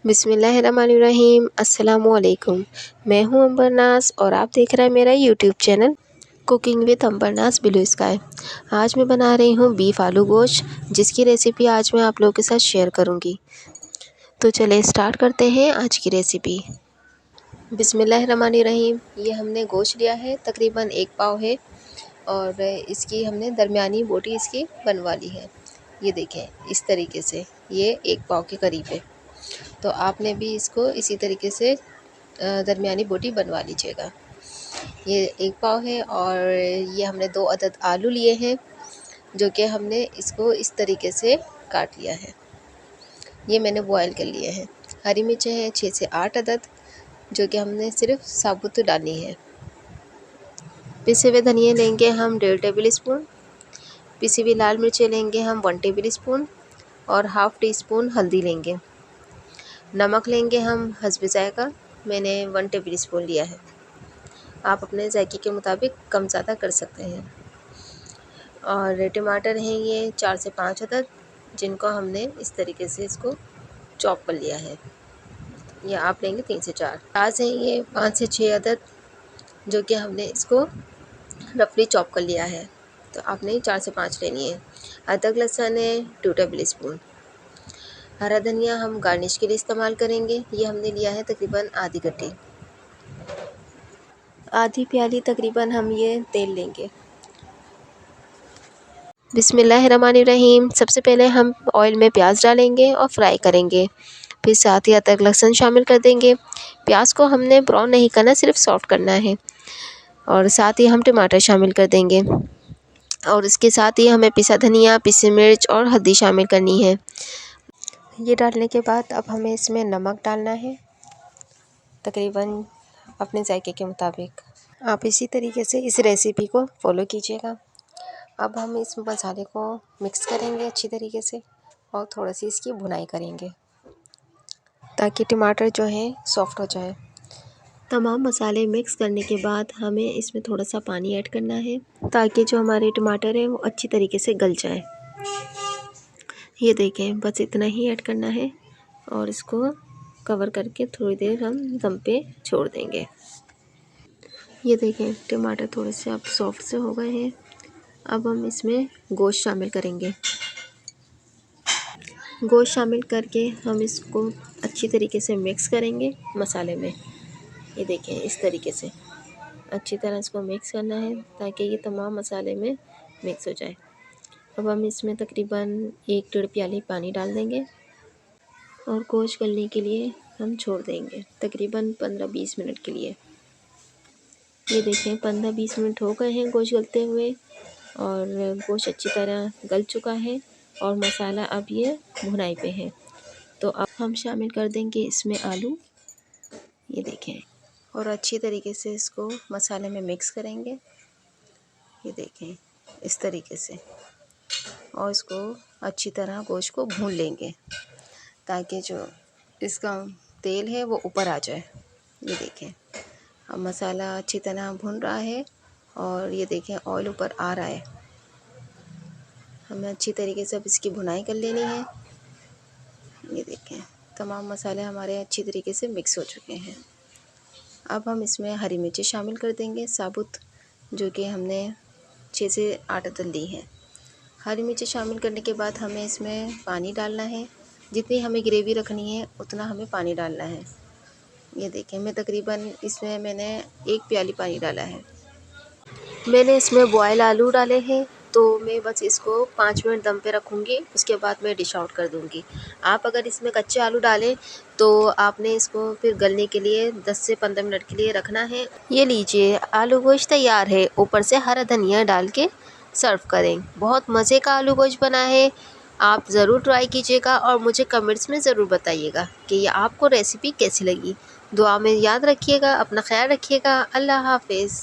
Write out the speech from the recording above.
बिस्मिल्लाहिर्रहमानिर्रहीम। अस्सलामुअलैकुम। मैं हूं अंबर नाज और आप देख रहे हैं मेरा यूट्यूब चैनल कुकिंग विद अंबर नाज ब्लू स्काई। आज मैं बना रही हूं बीफ आलू गोश्त, जिसकी रेसिपी आज मैं आप लोगों के साथ शेयर करूंगी। तो चलिए स्टार्ट करते हैं आज की रेसिपी। बिस्मिल्लाहिर्रहमानिर्रहीम। ये हमने गोश्त लिया है, तकरीबन 1 पाव है और इसकी हमने दरमियानी बोटी इसकी बनवा ली है। ये देखें, इस तरीके से ये 1 पाव के करीब है। तो आपने भी इसको इसी तरीके से दरमियानी बोटी बनवा लीजिएगा। ये 1 पाव है और ये हमने 2 अदद आलू लिए हैं, जो कि हमने इसको इस तरीके से काट लिया है। ये मैंने बॉयल कर लिए हैं। हरी मिर्चें हैं 6 से 8 अदद, जो कि हमने सिर्फ साबुत डालनी है। पिसे हुए धनिया लेंगे हम 1.5 टेबल स्पून। पिसी हुई लाल मिर्चें लेंगे हम 1 टेबल स्पून और हाफ़ टी स्पून हल्दी लेंगे। नमक लेंगे हम हस्ब जायका, मैंने 1 टेबल स्पून लिया है। आप अपने जायके के मुताबिक कम ज़्यादा कर सकते हैं। और टमाटर हैं ये 4 से 5 अदद, जिनको हमने इस तरीके से इसको चॉप कर लिया है। या आप लेंगे 3 से 4। प्याज हैं ये 5 से 6 अदद, जो कि हमने इसको रफली चॉप कर लिया है। तो आपने 4 से 5 लेनी है। अदरक लहसुन है 2 टेबल स्पून। हरा धनिया हम गार्निश के लिए इस्तेमाल करेंगे। ये हमने लिया है तकरीबन आधी गड्डी, आधी प्याली तकरीबन हम ये तेल लेंगे। बिस्मिल्लाहिर्रहमानिर्रहीम। सबसे पहले हम ऑयल में प्याज डालेंगे और फ्राई करेंगे। फिर साथ ही अदरक लहसुन शामिल कर देंगे। प्याज को हमने ब्राउन नहीं करना, सिर्फ सॉफ्ट करना है। और साथ ही हम टमाटर शामिल कर देंगे और इसके साथ ही हमें पिसा धनिया, पिसी मिर्च और हल्दी शामिल करनी है। ये डालने के बाद अब हमें इसमें नमक डालना है, तकरीबन अपने जायके के मुताबिक। आप इसी तरीके से इस रेसिपी को फॉलो कीजिएगा। अब हम इस मसाले को मिक्स करेंगे अच्छी तरीके से और थोड़ा सी इसकी भुनाई करेंगे, ताकि टमाटर जो है सॉफ्ट हो जाए। तमाम मसाले मिक्स करने के बाद हमें इसमें थोड़ा सा पानी ऐड करना है, ताकि जो हमारे टमाटर है वो अच्छी तरीके से गल जाए। ये देखें, बस इतना ही ऐड करना है और इसको कवर करके थोड़ी देर हम दम पे छोड़ देंगे। ये देखें, टमाटर थोड़े से अब सॉफ्ट से हो गए हैं। अब हम इसमें गोश्त शामिल करेंगे। गोश्त शामिल करके हम इसको अच्छी तरीके से मिक्स करेंगे मसाले में। ये देखें, इस तरीके से अच्छी तरह इसको मिक्स करना है, ताकि ये तमाम मसाले में मिक्स हो जाए। अब हम इसमें तकरीबन 1-1.5 प्याली पानी डाल देंगे और गोश्त गलने के लिए हम छोड़ देंगे, तकरीबन 15-20 मिनट के लिए। ये देखें, 15-20 मिनट हो गए हैं गोश्त गलते हुए और गोश्त अच्छी तरह गल चुका है और मसाला अब ये भुनाई पे है। तो अब हम शामिल कर देंगे इसमें आलू। ये देखें, और अच्छी तरीके से इसको मसाले में मिक्स करेंगे। ये देखें, इस तरीके से, और इसको अच्छी तरह गोश्त को भून लेंगे, ताकि जो इसका तेल है वो ऊपर आ जाए। ये देखें, अब मसाला अच्छी तरह भुन रहा है और ये देखें ऑयल ऊपर आ रहा है। हमें अच्छी तरीके से अब इसकी भुनाई कर लेनी है। ये देखें, तमाम मसाले हमारे अच्छी तरीके से मिक्स हो चुके हैं। अब हम इसमें हरी मिर्ची शामिल कर देंगे साबुत, जो कि हमने 6 से 8 अदद ली हैं। हरी मिर्ची शामिल करने के बाद हमें इसमें पानी डालना है। जितनी हमें ग्रेवी रखनी है उतना हमें पानी डालना है। ये देखें, मैं तकरीबन इसमें मैंने 1 प्याली पानी डाला है। मैंने इसमें बॉयल आलू डाले हैं, तो मैं बस इसको 5 मिनट दम पे रखूँगी, उसके बाद मैं डिश आउट कर दूँगी। आप अगर इसमें कच्चे आलू डालें तो आपने इसको फिर गलने के लिए 10 से 15 मिनट के लिए रखना है। ये लीजिए, आलू गोश्त तैयार है। ऊपर से हरा धनिया डाल के सर्व करें। बहुत मज़े का आलू गोश्त बना है। आप ज़रूर ट्राई कीजिएगा और मुझे कमेंट्स में ज़रूर बताइएगा कि ये आपको रेसिपी कैसी लगी। दुआ में याद रखिएगा, अपना ख्याल रखिएगा। अल्लाह हाफ़िज़।